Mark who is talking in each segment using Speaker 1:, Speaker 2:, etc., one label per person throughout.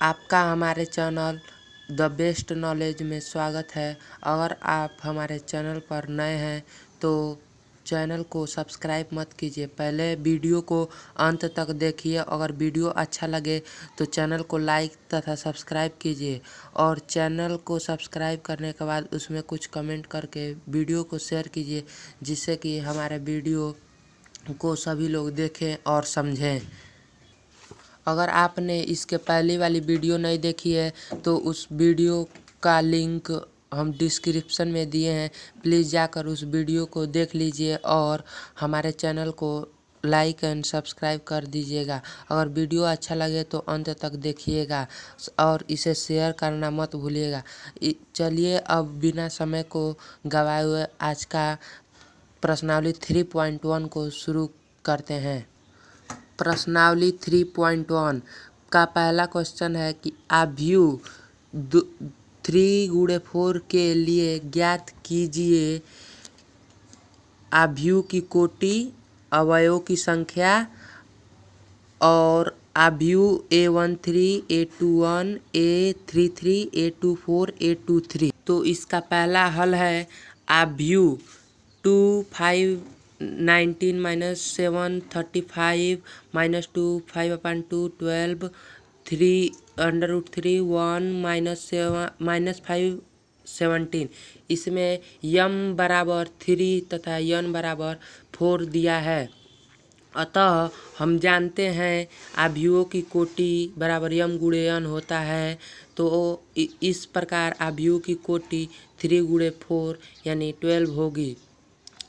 Speaker 1: आपका हमारे channel the best knowledge में स्वागत है। अगर आप हमारे चैनल पर नए हैं तो चैनल को सब्सक्राइब मत कीजिए, पहले वीडियो को अंत तक देखिए। अगर वीडियो अच्छा लगे तो चैनल को लाइक तथा सब्सक्राइब कीजिए, और चैनल को सब्सक्राइब करने के बाद उसमें कुछ कमेंट करके वीडियो को शेयर कीजिए, जिससे कि हमारे वीडियो को सभी लोग देखें और समझें। अगर आपने इसके पहले वाली वीडियो नहीं देखी है तो उस वीडियो का लिंक हम डिस्क्रिप्शन में दिए हैं, प्लीज़ जाकर उस वीडियो को देख लीजिए और हमारे चैनल को लाइक एंड सब्सक्राइब कर दीजिएगा। अगर वीडियो अच्छा लगे तो अंत तक देखिएगा और इसे शेयर करना मत भूलिएगा। चलिए अब बिना समय को गवाए हुए आज का प्रश्नावली 3.1 को शुरू करते हैं। प्रश्नावली 3.1 का पहला क्वेश्चन है कि आव्यूह 3×4 के लिए ज्ञात कीजिए आव्यूह की कोटि, अवयवों की संख्या और आव्यूह A13, A21, A33, A24, A23। तो इसका पहला हल है आव्यूह 2 5 19 - 7 35 - 2 5/2 12 3√3 1 - 7 - 5 17। इसमें m बराबर 3 तथा n बराबर 4 दिया है। अतः हम जानते हैं आव्यूहों की कोटि बराबर m×n होता है। तो इस प्रकार आव्यूह की कोटि 3×4 यानी 12 होगी।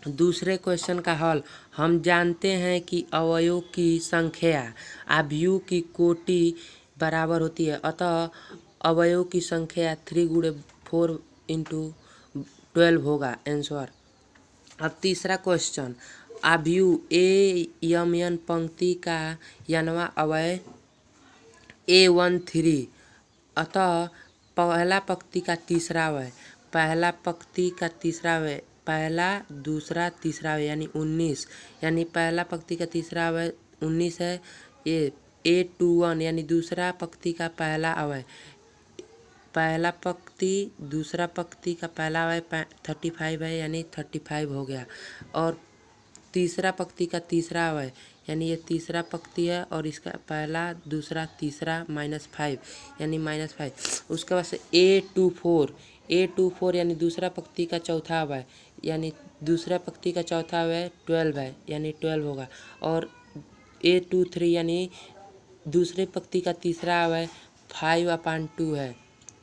Speaker 1: दूसरे क्वेश्चन का हल, हम जानते हैं कि अवयवों की संख्या आव्यूह की कोटि बराबर होती है, अतः अवयवों की संख्या 3×4 × 12 होगा आंसर। अब तीसरा क्वेश्चन, आव्यूह A_m_n पंक्ति का nवां अवयव A13, अतः पहला पंक्ति का तीसरा अवयव, पहला पंक्ति का तीसरा अवयव, पहला दूसरा तीसरा अवयव यानी 19, यानी पहला पंक्ति का तीसरा अवयव 19 है। A21 यानी दूसरा पंक्ति का पहला अवयव, पहला पंक्ति दूसरा पंक्ति का पहला अवयव 35 है, यानी 35 हो गया। और तीसरा पंक्ति का तीसरा अवयव यानी ये तीसरा पंक्ति है और इसका पहला दूसरा तीसरा -5 यानी -5। उसके बाद से A24 यानी दूसरा पंक्ति का चौथा अवयव, यानी दूसरा पंक्ति का चौथा अवयव 12 है, यानी 12 होगा। और A23 यानी दूसरे पंक्ति का तीसरा अवयव 5/2 है,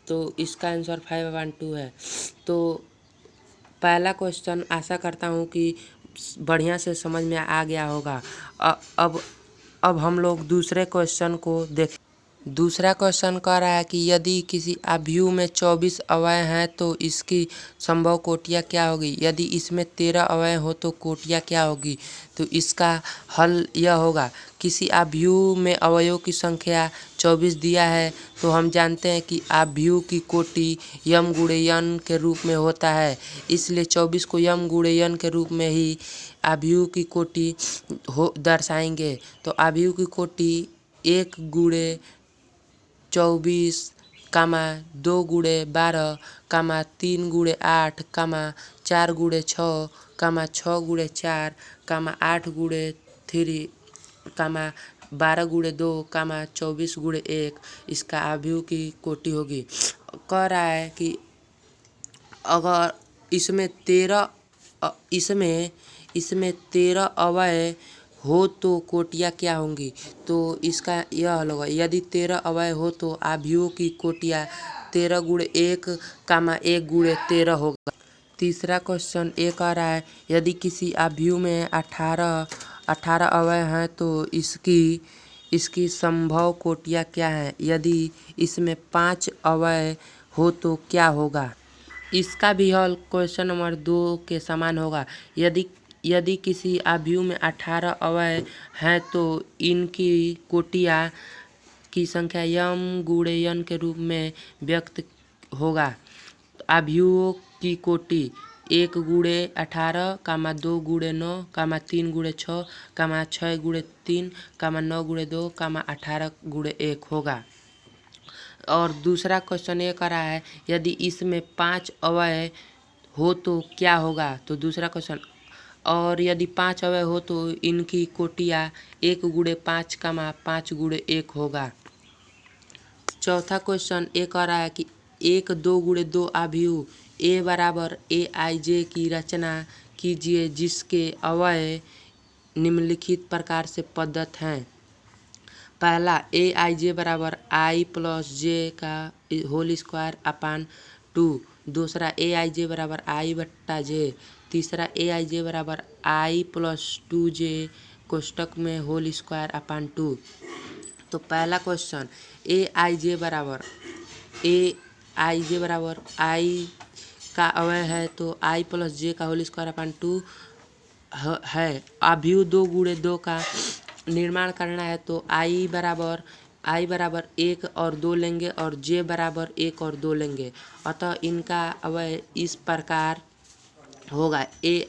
Speaker 1: तो इसका आंसर 5/2 है। तो पहला क्वेश्चन आशा करता हूँ कि बढ़िया से समझ में आ गया होगा। अब हम लोग दूसरे क्वेश्चन को देख। दूसरा क्वेश्चन कह रहा है कि यदि किसी आव्यूह में 24 अवयव हैं तो इसकी संभव कोटियाँ क्या होगी। यदि इसमें 13 अवयव हो तो कोटियाँ क्या होगी। तो इसका हल यह होगा, किसी आव्यूह में अवयवों की संख्या 24 दिया है तो हम जानते हैं कि आव्यूह की कोटि m×n के रूप में होता है, इसलिए 24 को m×n के रूप में ही आव्यूह की कोटि दर्शाएंगे। तो आव्यूह की कोटि 1×24, 2×12, 3×8, 4×6, 6×4, 8×3, 12×2, 24×1 इसका आव्यूह की कोटि होगी। कह रहा है कि अगर इसमें 13 अवयव हो तो कोटियाँ क्या होंगी। तो इसका यह हल होगा, यदि 13 अवयव हो तो आव्यूह की कोटियाँ 13×1, 1×13 होगा। तीसरा क्वेश्चन ये कह रहा है, यदि किसी आव्यूह में 18 अवयव हैं तो इसकी संभव कोटियाँ क्या हैं। यदि इसमें 5 अवयव हो तो क्या होगा। इसका भी हल क्वेश्चन नंबर 2 के समान होगा। यदि किसी आव्यूह में 18 अवयव हैं तो इनकी कोटियाँ की संख्या m×n के रूप में व्यक्त होगा। आव्यूहों की कोटि 1×18, 2×9, 3×6, 6×3, 9×2, 18×1 होगा। और दूसरा क्वेश्चन ये कर रहा है यदि इसमें 5 अवयव हो तो क्या होगा। तो दूसरा क्वेश्चन, और यदि 5 अवयव हो तो इनकी कोटियाँ 1 गुणे 5 कमा 5 गुणे 1 होगा। चौथा क्वेश्चन ये कह रहा है कि 1 2 गुणे 2 अवयव ए बराबर ए आई जे की रचना कीजिए जिसके अवयव निम्नलिखित प्रकार से पद्धत हैं। पहला, ए आई जे बराबर आई प्लस जे का होल स्क्वायर अपान 2। दूसरा, ए आई जे बराबर आई बट्टा जे। तीसरा, ए आई जे बराबर आई प्लस 2 जे कोष्टक में होल स्क्वायर अपान 2। तो पहला क्वेश्चन, ए आई जे बराबर आई का अवयव है तो आई प्लस जे का होल स्क्वायर अपान 2 है। अवयव 2 गुणे 2 का निर्माण करना है तो आई बराबर 1 और 2 लेंगे और जे बराबर 1 और 2 लेंगे। अतः इनका अवयव इस प्रकार होगा। ए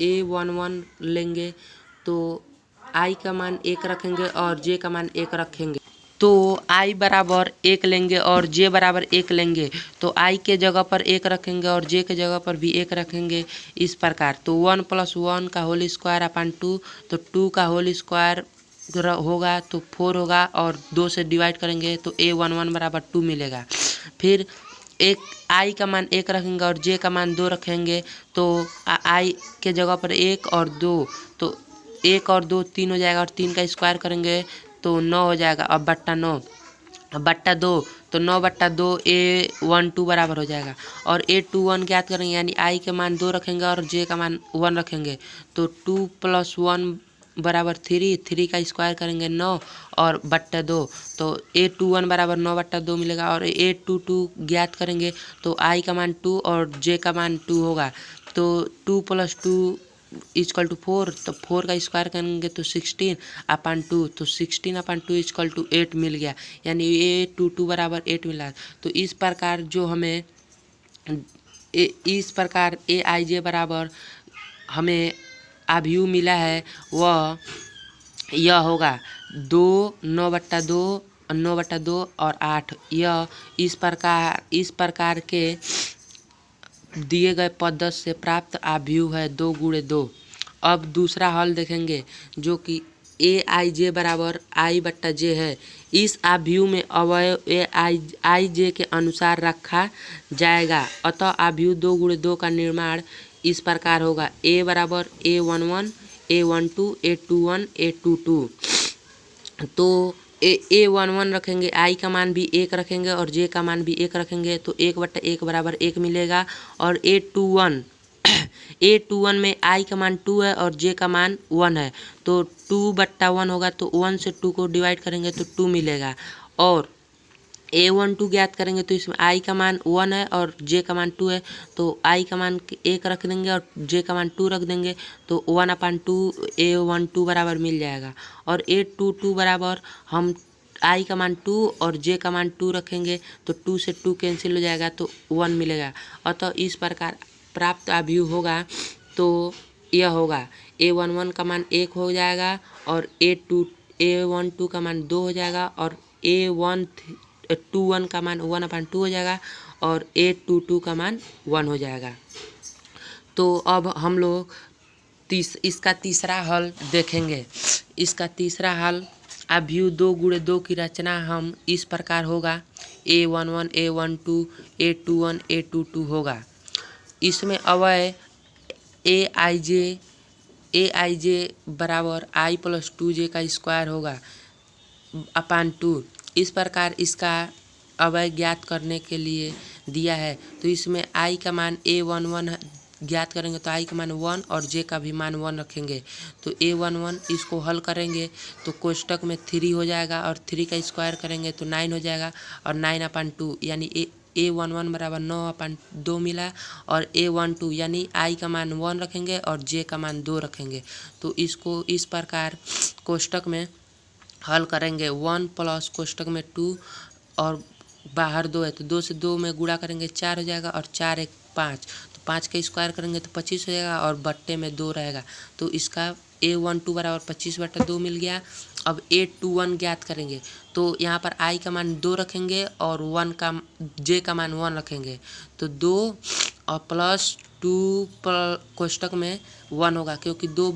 Speaker 1: 1 लेंगे तो आई का मान 1 रखेंगे और जे का मान 1 रखेंगे तो आई बराबर 1 लेंगे और जे बराबर 1 लेंगे तो आई के जगह पर 1 रखेंगे और जे के जगह पर भी 1 रखेंगे इस प्रकार। तो 1 + 1 का होल स्क्वायर अपान 2, तो 2 का होल स्क्वायर होगा तो 4 होगा और 2 से डिवाइड करेंगे तो A11 बराबर 2 मिलेगा। फिर एक आई का मान 1 रखेंगे और जे का मान 2 रखेंगे तो आई के जगह पर 1 और 2, तो 1 और 2 3 हो जाएगा और 3 का स्क्वायर करेंगे तो 9 हो जाएगा। अब बट्टा 9, अब बट्टा 2, तो 9/2 A12 बराबर हो जाएगा। और A21 ज्ञात करेंगे यानी आई के मान 2 रखेंगे और जे का मान 1 रखेंगे तो 2 + 1 बराबर 3, 3 का स्क्वायर करेंगे 9 और बट्टा 2, तो A21 बराबर 9/2 मिलेगा। और A22 ज्ञात करेंगे तो आई का मान 2 और जे का मान 2 होगा तो 2 + 2 = 4, तो 4 का स्क्वायर करेंगे तो 16/2, तो 16/2 = 8 मिल गया यानी A22 बराबर 8 मिला। तो इस प्रकार जो हमें इस प्रकार ए आई जे बराबर हमें अवयव मिला है वह यह होगा 2, 9/2, 9/2 और 8। यह इस प्रकार के दिए गए पद्धति से प्राप्त अवयव है 2 गुणे 2। अब दूसरा हल देखेंगे जो कि ए आई जे बराबर आई बट्टा जे है। इस अवयव में अवयव ए आई जे के अनुसार रखा जाएगा। अतः अवयव 2 गुणे 2 का निर्माण इस प्रकार होगा। ए बराबर A11, A12, A21, A22। तो A11 रखेंगे, आई का मान भी 1 रखेंगे और जे का मान भी 1 रखेंगे तो 1/1 बराबर 1 मिलेगा। और A21 में आई का मान 2 है और जे का मान 1 है तो 2/1 होगा तो 1 से 2 को डिवाइड करेंगे तो 2 मिलेगा। और A12 ज्ञात करेंगे तो इसमें आई का मान 1 है और जे का मान 2 है तो आई का मान 1 रख देंगे और जे का मान 2 रख देंगे तो 1/2 A12 बराबर मिल जाएगा। और A22 बराबर हम आई का मान 2 और जे का मान 2 रखेंगे तो 2 से 2 कैंसिल हो जाएगा तो 1 मिलेगा। अतः इस प्रकार प्राप्त अवयव होगा तो यह होगा A11 का मान 1 हो जाएगा और A12 का मान 2 हो जाएगा और A21 का मान 1/2 हो जाएगा और A22 का मान 1 हो जाएगा। तो अब हम लोग इसका तीसरा हल देखेंगे। इसका तीसरा हल अवयव 2 गुणे 2 की रचना हम इस प्रकार होगा A11, A12, A21, A22 होगा। इसमें अवयव ए आई जे बराबर आई + 2j का स्क्वायर होगा अपान 2। इस प्रकार इसका अवयव ज्ञात करने के लिए दिया है। तो इसमें आई का मान A11 ज्ञात करेंगे तो आई का मान 1 और जे का भी मान 1 रखेंगे तो A11 इसको हल करेंगे तो कोष्टक में 3 हो जाएगा और 3 का स्क्वायर करेंगे तो 9 हो जाएगा और 9/2 यानी A11 बराबर 9/2 मिला। और A12 यानी आई का मान 1 रखेंगे और जे का मान 2 रखेंगे तो इसको इस प्रकार कोष्टक में हल करेंगे। 1 प्लस कोष्टक में 2 और बाहर 2 है तो 2 से 2 में गुणा करेंगे 4 हो जाएगा और 4 × 1 = 5, तो 5 का स्क्वायर करेंगे तो 25 हो जाएगा और बट्टे में 2 रहेगा तो इसका A12 बराबर 25/2 मिल गया। अब A21 ज्ञात करेंगे तो यहाँ पर I का मान 2 रखेंगे और J का मान 1 रखेंगे, तो 2 और प्लस 2 कोष्टक में 1 होगा, क्योंकि 2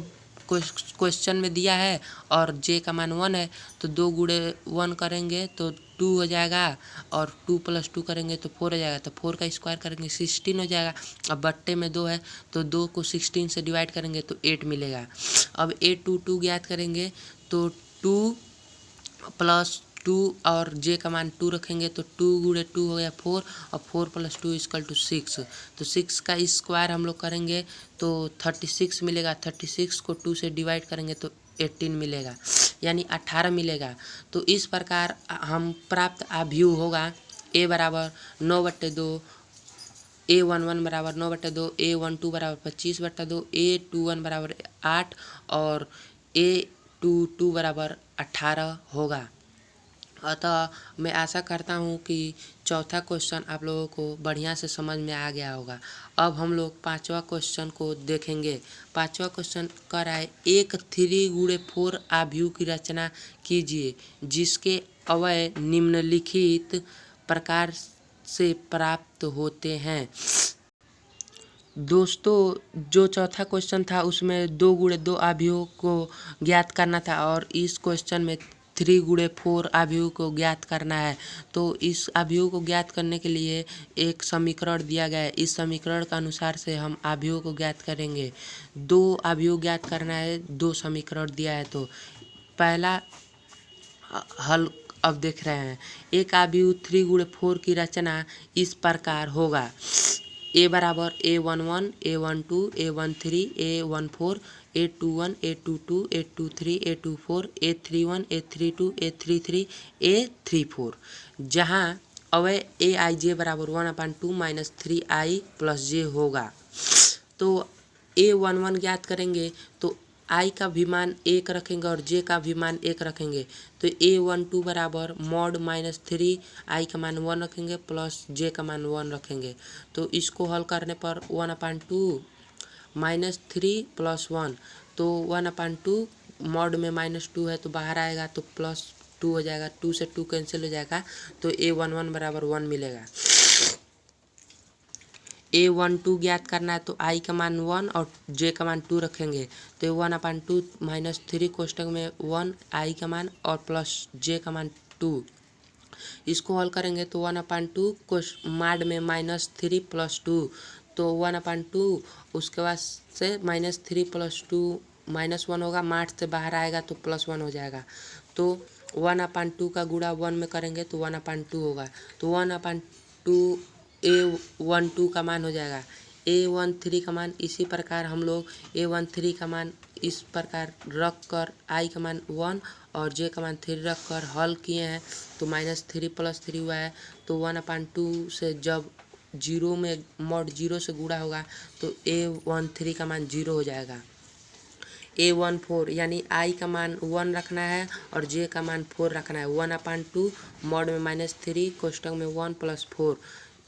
Speaker 1: क्वेश्चन में दिया है और J का मान 1 है, तो 2 गुणे 1 करेंगे तो 2 हो जाएगा और 2 + 2 करेंगे तो 4 हो जाएगा, तो 4 का स्क्वायर करेंगे 16 हो जाएगा। अब बट्टे में 2 है तो 2 को 16 से डिवाइड करेंगे तो 8 मिलेगा। अब A22 ज्ञात करेंगे तो 2 + 2 और J का मान 2 रखेंगे तो 2 गुणे 2 हो गया 4 और 4 + 2 = 6, तो 6 का स्क्वायर हम लोग करेंगे तो 36 मिलेगा। 36 को 2 से डिवाइड करेंगे तो 18 मिलेगा, यानी 18 मिलेगा। तो इस प्रकार हम प्राप्त आव्यूह होगा A बराबर 9/2, A11 बराबर 9/2, A12 बराबर 25/2, A21 बराबर 8 और A22 बराबर 18 होगा। अतः मैं आशा करता हूँ कि चौथा क्वेश्चन आप लोगों को बढ़िया से समझ में आ गया होगा। अब हम लोग पांचवा क्वेश्चन को देखेंगे। पांचवा क्वेश्चन कह रहा है एक 3x4 आव्यूह की रचना कीजिए जिसके अवयव निम्नलिखित प्रकार से प्राप्त होते हैं। दोस्तों, जो चौथा क्वेश्चन था उसमें 2 गुणे 2 आव्यूह को ज्ञात करना था और इस क्वेश्चन में 3 गुणे 4 आव्यूह को ज्ञात करना है। तो इस आव्यूह को ज्ञात करने के लिए एक समीकरण दिया गया है। इस समीकरण के अनुसार से हम आव्यूह को ज्ञात करेंगे। 2 आव्यूह ज्ञात करना है, 2 समीकरण दिया है। तो पहला हल अब देख रहे हैं। एक आव्यूह 3 गुणे 4 की रचना इस प्रकार होगा। A बराबर A11, A12, A13, A14, A21, A22, A23, A24, A31, A32, A33, A34, जहाँ अवयव Aij बराबर 1/2 - 3i + j होगा। तो A11 ज्ञात करेंगे तो I का भी मान 1 रखेंगे और J का भी मान 1 रखेंगे, तो A12 बराबर mod -3 I का मान 1 रखेंगे प्लस J का मान 1 रखेंगे। तो इसको हल करने पर 1/2 -3 + 1, तो 1/2 mod में -2 है तो बाहर आएगा तो +2 हो जाएगा, 2 से 2 कैंसिल हो जाएगा, तो A11 बराबर 1 मिलेगा। A12 ज्ञात करना है तो I का मान 1 और J का मान 2 रखेंगे, तो 1/2 -3 कोष्टक में 1 I का मान और प्लस J का मान 2। इसको हल करेंगे तो 1/2 माड में -3 + 2, तो 1/2 उसके बाद से -3 + 2 -1 होगा, माड से बाहर आएगा तो +1 हो जाएगा। तो 1/2 का गुणा 1 में करेंगे तो 1/2 होगा, तो 1/2 A12 का मान हो जाएगा। A13 का मान इसी प्रकार हम लोग A13 का मान इस प्रकार रख कर I का मान 1 और J का मान 3 रख कर हल किए हैं, तो -3 + 3 हुआ है। तो 1/2 से जब 0 में mod 0 से गुणा होगा तो A13 का मान 0 हो जाएगा। A14 यानी I का मान 1 रखना है और J का मान 4 रखना है। 1/2 mod में -3 कोष्टक में 1 + 4,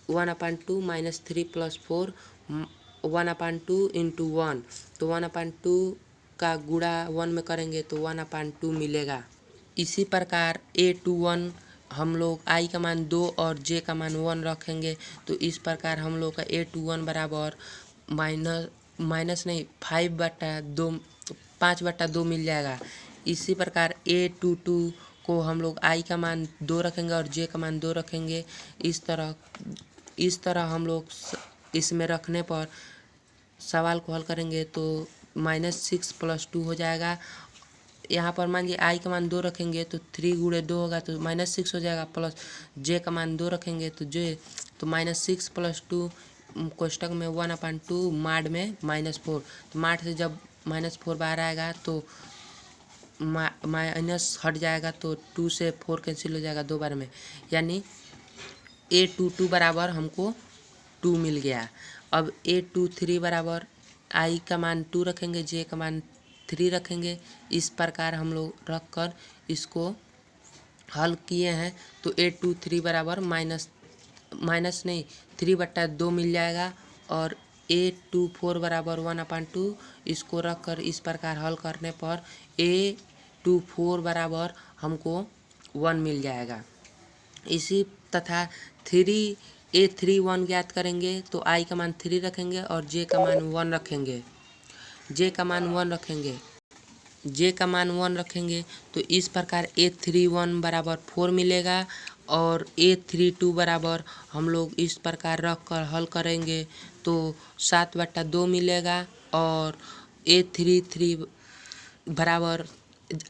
Speaker 1: 1/2 -3 + 4 1/2 × 1, तो 1/2 का गुणा 1 में करेंगे तो 1/2 मिलेगा। इसी प्रकार A21 हम लोग I का मान 2 और J का मान 1 रखेंगे, तो इस प्रकार हम लोग का A21 बराबर -5/2 मिल जाएगा। इसी प्रकार A22 को हम लोग I का मान 2 रखेंगे और J का मान 2 रखेंगे। इस तरह हम लोग इसमें रखने पर सवाल को हल करेंगे तो -6 + 2 हो जाएगा। यहाँ पर मान लीजिए I का मान 2 रखेंगे तो 3 गुणे 2 होगा तो -6 हो जाएगा, प्लस J का मान 2 रखेंगे तो -6 + 2 कोष्टक में 1/2 माड में -4, तो माड से जब -4 बाहर आएगा तो माइनस हट जाएगा, तो 2 से 4 कैंसिल हो जाएगा 2 बार में, यानी A22 बराबर हमको 2 मिल गया। अब A23 बराबर I का मान 2 रखेंगे, J का मान 3 रखेंगे। इस प्रकार हम लोग रख कर इसको हल किए हैं, तो A23 बराबर -3/2 मिल जाएगा और A24 बराबर 1/2, इसको रख कर इस प्रकार हल करने पर A24 बराबर हमको 1 मिल जाएगा। इसी तथा 3A31 ज्ञात करेंगे तो I का मान 3 रखेंगे और J का मान 1 रखेंगे। J का मान 1 रखेंगे तो इस प्रकार A31 बराबर 4 मिलेगा और A32 बराबर हम लोग इस प्रकार रख कर हल करेंगे तो 7/2 मिलेगा और A33 बराबर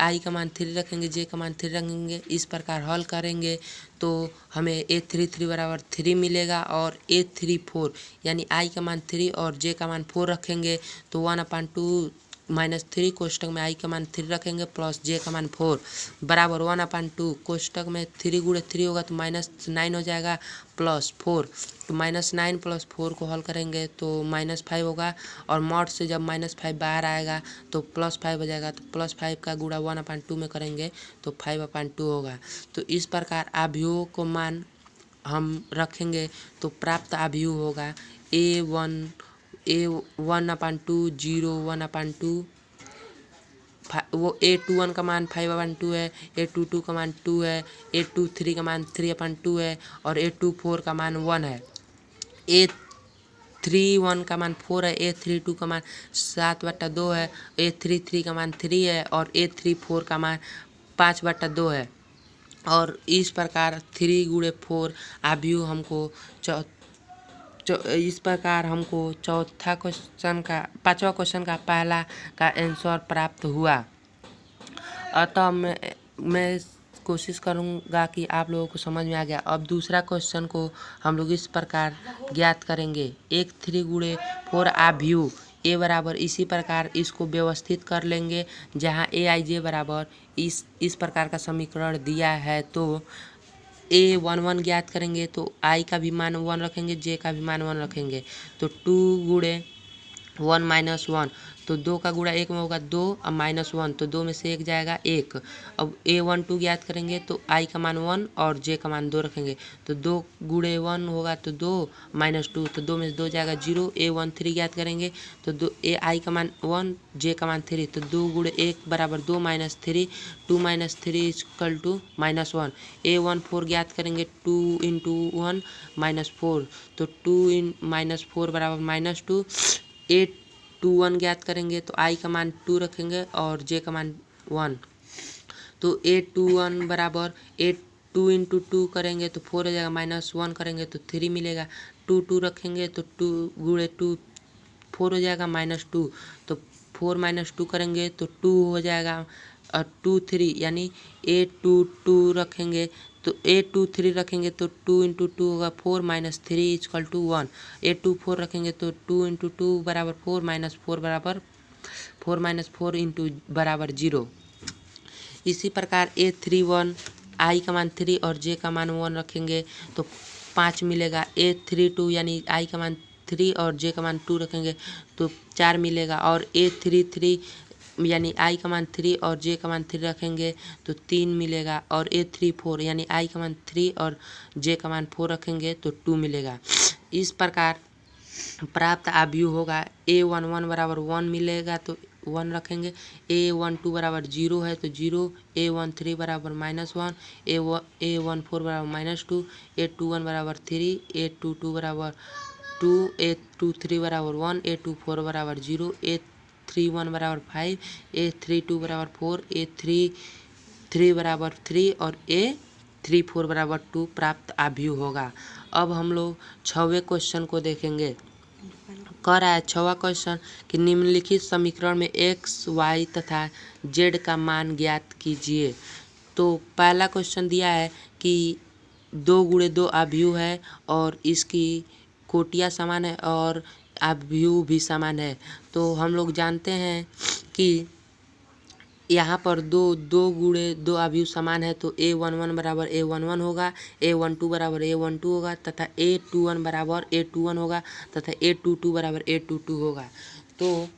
Speaker 1: I का मान 3 रखेंगे, J का मान 3 रखेंगे, इस प्रकार हल करेंगे तो हमें A33 बराबर 3 मिलेगा और A34 यानी I का मान 3 और J का मान 4 रखेंगे तो 1/2 -3 कोष्टक में I का मान 3 रखेंगे प्लस J का मान 4 बराबर 1/2 कोष्टक में 3 गुणे 3 होगा तो -9 हो जाएगा प्लस 4 तो -9 + 4 को हल करेंगे तो -5 होगा और मॉड से जब -5 बाहर आएगा तो +5 हो जाएगा तो +5 का गुणा 1/2 में करेंगे तो 5/2 होगा। तो इस प्रकार आव्यूह को मान हम रखेंगे तो प्राप्त आव्यूह होगा A1 1/2 0 1/2 वो A21 का मान 5/2 है, A22 का मान 2 है, A23 का मान 3/2 है और A24 का मान 1 है। A31 का मान 4 है, A32 का मान 7/2 है, A33 का मान 3 है और A34 का मान 5/2 है और इस प्रकार 3 गुणे 4 आव्यूह हमको इस प्रकार हमको पाँचवा क्वेश्चन का पहला का आंसर प्राप्त हुआ। अतः मैं कोशिश करूँगा कि आप लोगों को समझ में आ गया। अब दूसरा क्वेश्चन को हम लोग इस प्रकार ज्ञात करेंगे। एक 3 गुणे 4 आव्यूह A बराबर इसी प्रकार इसको व्यवस्थित कर लेंगे जहाँ AIJ बराबर इस प्रकार का समीकरण दिया है तो A11 ज्ञात करेंगे तो I का भी मान 1 रखेंगे, J का भी मान 1 रखेंगे तो 2 गुणे 1 - 1 तो 2 का गुणा 1 में होगा 2 और -1 तो 2 में से 1 जाएगा 1। अब A12 ज्ञात करेंगे तो I का मान 1 और J का मान 2 रखेंगे तो 2 गुणे 1 होगा तो 2 -2 तो 2 में से 2 जाएगा 0। A13 ज्ञात करेंगे तो I का मान 1 J का मान 3 तो 2 गुणे 1 बराबर 2 - 3 2 - 3 = -1। A14 ज्ञात करेंगे 2 × 1 -4 तो 2 -4 बराबर -2। A21 ज्ञात करेंगे तो I का मान 2 रखेंगे और J का मान 1 तो A21 बराबर 2 × 2 करेंगे तो 4 हो जाएगा, -1 करेंगे तो 3 मिलेगा, 2 रखेंगे तो 2 गुणे 2 4 हो जाएगा -2 तो 4 - 2 करेंगे तो 2 हो जाएगा और 2 3 यानी A22 रखेंगे तो A23 रखेंगे तो 2 × 2 होगा 4 - 3 = 1। A24 रखेंगे तो 2 × 2 बराबर 4 - 4 बराबर 4 - 4 × बराबर 0। इसी प्रकार A31 I का मान 3 और J का मान 1 रखेंगे तो 5 मिलेगा। A32 यानी I का मान 3 और J का मान 2 रखेंगे तो 4 मिलेगा और A33 यानी I का मान 3 और J का मान 3 रखेंगे तो 3 मिलेगा और A34 यानी I का मान 3 और J का मान 4 रखेंगे तो 2 मिलेगा। इस प्रकार प्राप्त आव्यूह होगा A11 बराबर 1 मिलेगा तो 1 रखेंगे, A12 बराबर 0 है तो 0, A13 बराबर -1, A14 बराबर -2, A21 बराबर 3, A22 बराबर 2, A23 बराबर 1, A24 बराबर 0, A31 बराबर 5, A32 बराबर 4, A33 बराबर 3 और A34 बराबर 2 प्राप्त आव्यूह होगा। अब हम लोग 6वें क्वेश्चन को देखेंगे। कह रहा है 6वां क्वेश्चन कि निम्नलिखित समीकरण में x, y तथा z का मान ज्ञात कीजिए। तो पहला क्वेश्चन दिया है कि 2 गुणे 2 आव्यूह है और इसकी कोटियाँ समान है और आव्यूह भी समान है। तो हम लोग जानते हैं कि यहाँ पर 2 गुणे 2 आव्यूह समान है तो A11 बराबर A11 होगा, A12 बराबर A12 होगा तथा A21 बराबर A21 होगा तथा A22 बराबर A22 होगा। तो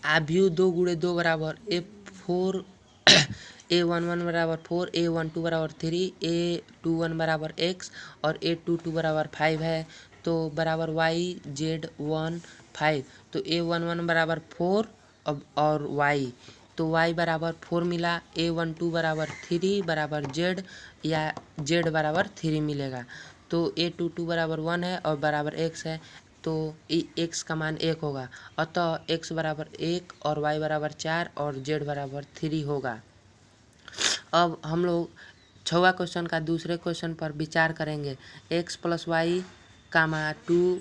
Speaker 1: आव्यूह 2 गुणे 2 बराबर A4 A11 बराबर 4, A12 बराबर 3, A21 बराबर x और A22 बराबर 5 है। तो बराबर वाई जेड 1 5, तो A11 बराबर 4 और वाई, तो y बराबर 4 मिला, A12 बराबर 3 बराबर z या z बराबर 3 मिलेगा। तो A22 बराबर 1 है और बराबर x है, तो x का मान 1 होगा, अतः x बराबर 1 और y बराबर 4 और z बराबर 3 होगा। अब हम लोग 6वां क्वेश्चन का दूसरे क्वेश्चन पर विचार करेंगे। x प्लस वाई कामा 2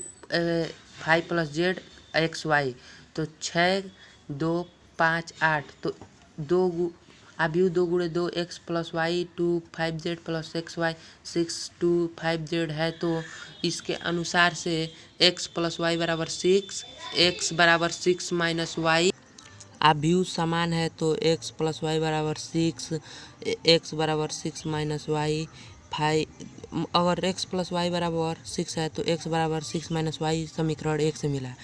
Speaker 1: 5 प्लस जेड एक्स वाई, तो 6 2 5 8, तो अभी 2 गुणे 2 x plus y 2 5 z plus x y 6 2 5 z है, तो इसके अनुसार से x प्लस वाई बराबर 6, x बराबर 6 माइनस वाई, अभी समान है तो x प्लस वाई बराबर 6, x बराबर 6 माइनस वाई 5, अगर x प्लस वाई बराबर 6 है तो x बराबर 6 माइनस वाई समीकरण 1 से मिला।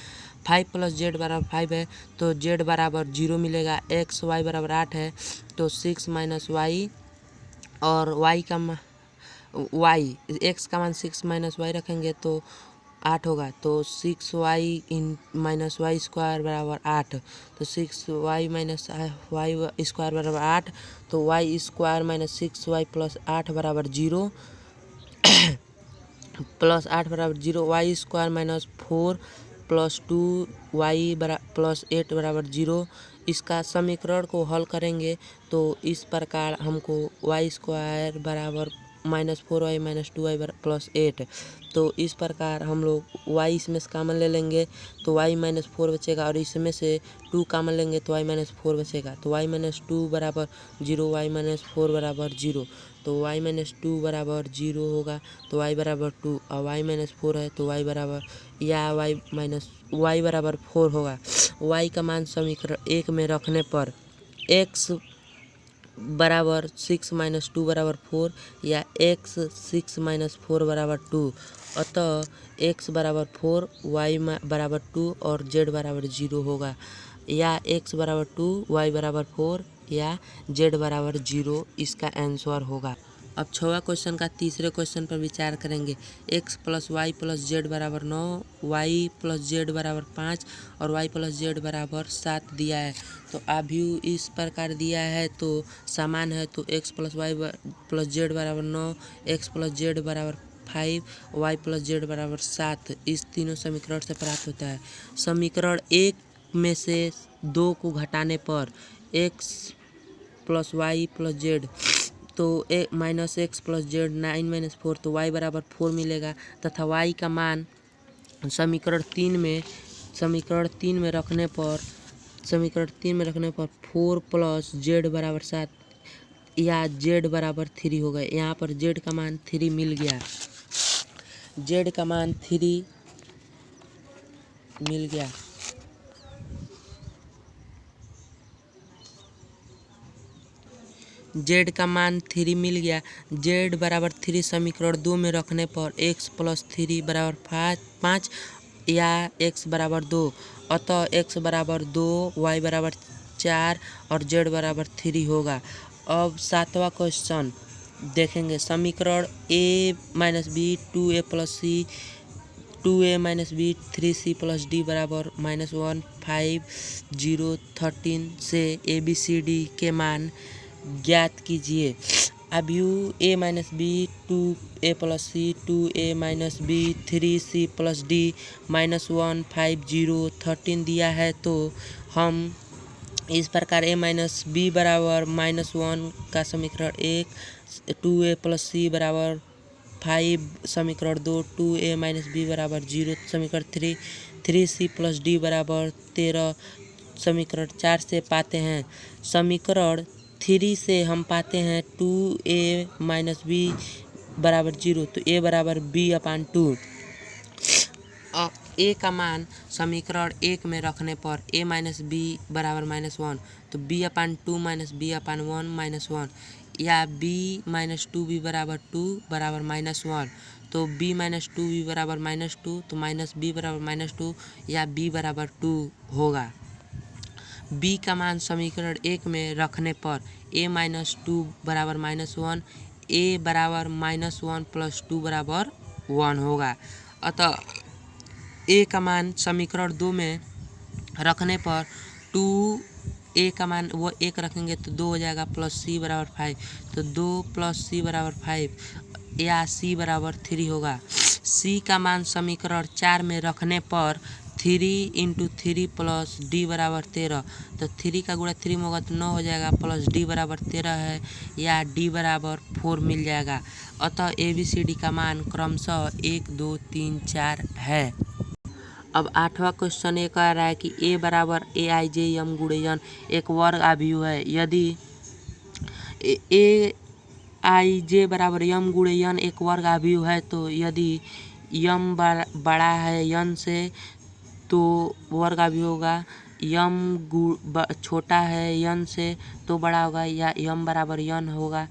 Speaker 1: 5 प्लस जेड बराबर 5 है तो जेड बराबर 0 मिलेगा। एक्स वाई बराबर 8 है तो 6 माइनस वाई, और वाई का वाई एक्स का मान 6 माइनस वाई रखेंगे तो 8 होगा, तो 6y इन माइनस वाई स्क्वायर बराबर 8, तो 6y माइनस वाई स्क्वायर बराबर 8, तो Y square minus 6y plus 8 बराबर 0 प्लस 8 बराबर 0, y square minus 4 plus 2y plus 8 बराबर 0। इसका समीकरण को हल करेंगे तो इस प्रकार हमको वाई स्क्वायर बराबर minus 4y minus 2y plus 8, तो इस प्रकार हम लोग y इसमें से कॉमन ले लेंगे तो y माइनस 4 बचेगा, और इसमें से 2 कॉमन लेंगे तो y माइनस 4 बचेगा, तो y माइनस 2 बराबर 0, y माइनस 4 बराबर 0, तो y माइनस 2 बराबर 0 होगा, तो y बराबर 2, और y माइनस 4 है तो y बराबर y बराबर 4 होगा। y का मान समीकरण 1 में रखने पर x बराबर 6 माइनस 2 बराबर 4 या x 6 माइनस 4 बराबर 2, अतः x बराबर 4, y बराबर 2 और z बराबर 0 होगा, या x बराबर 2, y बराबर 4 या z बराबर 0 इसका आंसर होगा। अब 6वां क्वेश्चन का तीसरे क्वेश्चन पर विचार करेंगे। x plus Y plus z बराबर 9, वाई प्लस जेड बराबर 5 और वाई प्लस जेड बराबर 7 दिया है, तो अभी इस प्रकार दिया है तो समान है तो x plus Y plus z बराबर 9, x प्लस जेड बराबर 5, वाई प्लस जेड बराबर 7, इस तीनों समीकरण से प्राप्त होता है। समीकरण 1 में से 2 को घटाने पर x plus Y plus Z, तो minus X plus Z 9 minus 4, तो y बराबर 4 मिलेगा, तथा y का मान समीकरण 3 में रखने पर 4 प्लस जेड बराबर 7 या जेड बराबर 3 होगा। यहाँ पर जेड का मान 3 मिल गया, जेड का मान 3 मिल गया। जेड का मान 3 मिल गया। जेड बराबर 3 समीकरण 2 में रखने पर x प्लस 3 बराबर 5 या x बराबर 2, अतः x बराबर 2, y बराबर 4 और z बराबर 3 होगा। अब 7वां क्वेश्चन देखेंगे। समीकरण a minus b 2a plus c 2a minus b 3c plus d बराबर -1 5 0 13 से ABCD के मान ज्ञात कीजिए। अभी a minus b 2a plus c 2a minus b 3c plus d -1 5 0 13 दिया है, तो हम इस प्रकार a माइनस बी बराबर -1 का समीकरण 1, 2a प्लस सी बराबर 5 समीकरण 2, 2a माइनस बी बराबर 0 समीकरण 3, 3c प्लस डी बराबर 13 समीकरण 4 से पाते हैं। समीकरण 3 से हम पाते हैं 2a माइनस बी बराबर 0, तो a बराबर b/2। a का मान समीकरण 1 में रखने पर a माइनस बी बराबर -1, तो b/2 माइनस b/1 -1, या b माइनस 2b बराबर 2 बराबर -1, तो b माइनस 2b बराबर -2, तो माइनस b बराबर -2 या b बराबर 2 होगा। b का मान समीकरण 1 में रखने पर a माइनस 2 बराबर -1, a बराबर -1 प्लस 2 बराबर 1 होगा। अतः ए का मान समीकरण 2 में रखने पर 2a का मान वो 1 रखेंगे तो 2 हो जाएगा प्लस c बराबर 5, तो 2 प्लस c बराबर 5 या c बराबर 3 होगा। c का मान समीकरण 4 में रखने पर 3 इंटू 3 प्लस डी बराबर 13, तो 3 का गुणा 3 में होगा तो 9 हो जाएगा प्लस डी बराबर 13 है या डी बराबर 4 मिल जाएगा। अतः ABCD का मान क्रमशः 1 2 3 4 है। अब 8वां क्वेश्चन ये कह रहा है कि A बराबर AIJ यम गुणे यन एक वर्ग अभिव्यव है। यदि AIJ बराबर यम गुणे यन एक वर्ग अभिव्यव है तो यदि यम बड़ा है यन से तो वर्ग अभिव्यव होगा, यम छोटा है यन से तो बड़ा होगा, या यम बराबर यन होगा,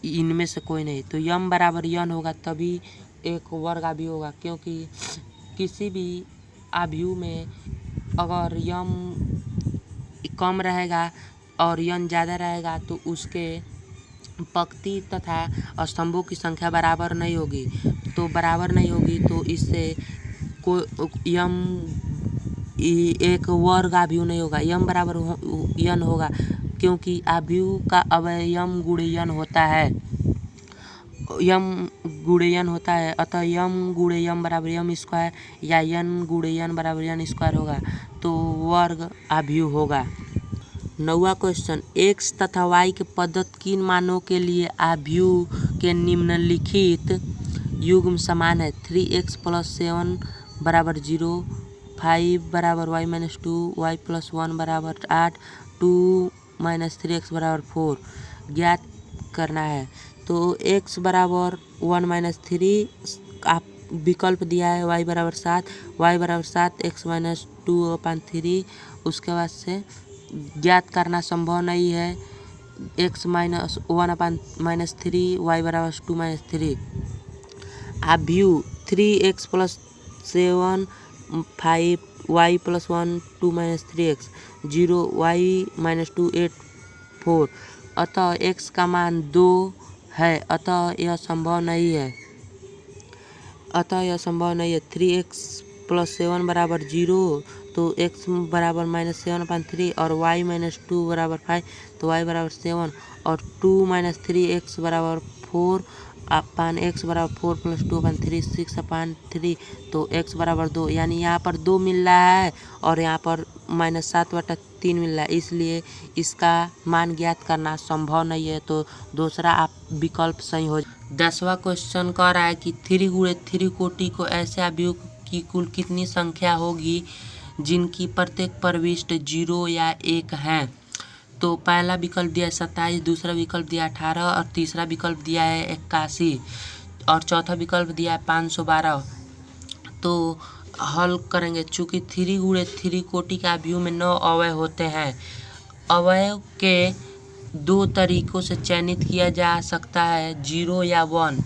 Speaker 1: इनमें से कोई नहीं। तो यम बराबर यन होगा तभी एक वर्ग अभिव्यव होगा, क्योंकि किसी भी अभिव्यव में अगर यम कम रहेगा और यन ज़्यादा रहेगा तो उसके पंक्ति तथा स्तंभों की संख्या बराबर नहीं होगी, तो इससे यम एक वर्ग अभिव्यव नहीं होगा। यम बराबर यन होगा क्योंकि अभिव्यव का अवयव यम गुणे यन होता है, यम गुणे यन होता है। अतः यम गुणे यम बराबर यम स्क्वायर या यन गुणे यन बराबर यन स्क्वायर होगा, तो वर्ग अभिव्यव होगा। 9वां क्वेश्चन, x तथा y के प्रदत्त किन मानों के लिए अभिव्यव के निम्नलिखित युग्म समान है। 3x प्लस 7 बराबर 0, 5 बराबर y माइनस 2, y प्लस 1 बराबर 8, 2 माइनस 3x बराबर 4 ज्ञात करना है। तो x बराबर 1 माइनस 3 आप विकल्प दिया है, y बराबर 7, x माइनस 2/3। उसके बाद से ज्ञात करना संभव नहीं है, x माइनस 1/-3, y बराबर 2 minus 3। अभिव्यव 3x plus 7 5, y plus 1 2 minus 3x 0, y minus 2 8 4। अतः x का मान 2 है, अतः यह संभव नहीं है। 3x प्लस 7 बराबर 0, तो x बराबर माइनस 7/3 और y माइनस 2 बराबर 5, तो y बराबर 7 और 2 माइनस 3x बराबर 4 अपान x बराबर 4 प्लस 2/3 6/3, तो x बराबर 2, यानी यहाँ पर 2 मिल रहा है और यहाँ पर माइनस 7/3 मिल रहा है, इसलिए इसका मान ज्ञात करना संभव नहीं है, तो दूसरा आप विकल्प सही हो। 10वां क्वेश्चन कह रहा है कि 3 गुणे 3 कोटि को ऐसे अभिव्यव की कुल कितनी संख्या होगी जिनकी प्रत्येक प्रविष्ट 0 या 1 है। तो पहला विकल्प दिया है 27, दूसरा विकल्प दिया है 18 और तीसरा विकल्प दिया है 81 और चौथा विकल्प दिया है 512। तो हल करेंगे, चूँकि 3 गुणे 3 कोटि के अभिव्यव में 9 अवयव होते हैं। अवयव के 2 तरीकों से चयनित किया जा सकता है, 0 या 1।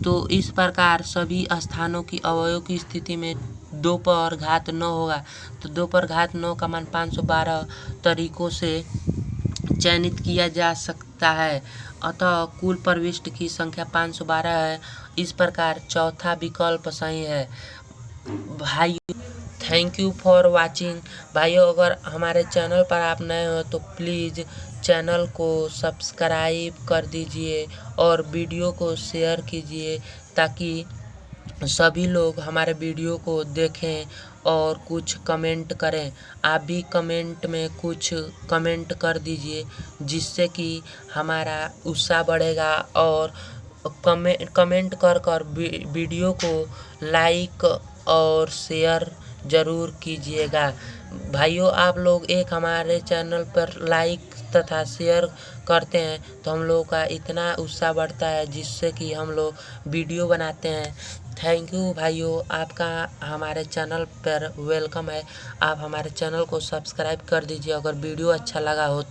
Speaker 1: तो इस प्रकार सभी स्थानों की अवयव की स्थिति में 2 पर घात 9 होगा, तो 2 पर घात 9 का मान 512 तरीकों से चयनित किया जा सकता है। अतः कुल प्रविष्ट की संख्या 512 है। इस प्रकार चौथा विकल्प सही है। भाइयों, थैंक यू फॉर वाचिंग। भाइयों, अगर हमारे चैनल पर आप नए हो तो प्लीज़ चैनल को सब्सक्राइब कर दीजिए और वीडियो को शेयर कीजिए ताकि सभी लोग हमारे वीडियो को देखें और कुछ कमेंट करें। आप भी कमेंट में कुछ कमेंट कर दीजिए जिससे कि हमारा उत्साह बढ़ेगा, और कमेंट कर वीडियो को लाइक और शेयर ज़रूर कीजिएगा। भाइयों, आप लोग एक हमारे चैनल पर लाइक तथा शेयर करते हैं तो हम लोग का इतना उत्साह बढ़ता है जिससे कि हम लोग वीडियो बनाते हैं। थैंक यू भाइयों, आपका हमारे चैनल पर वेलकम है। आप हमारे चैनल को सब्सक्राइब कर दीजिए अगर वीडियो अच्छा लगा हो तो।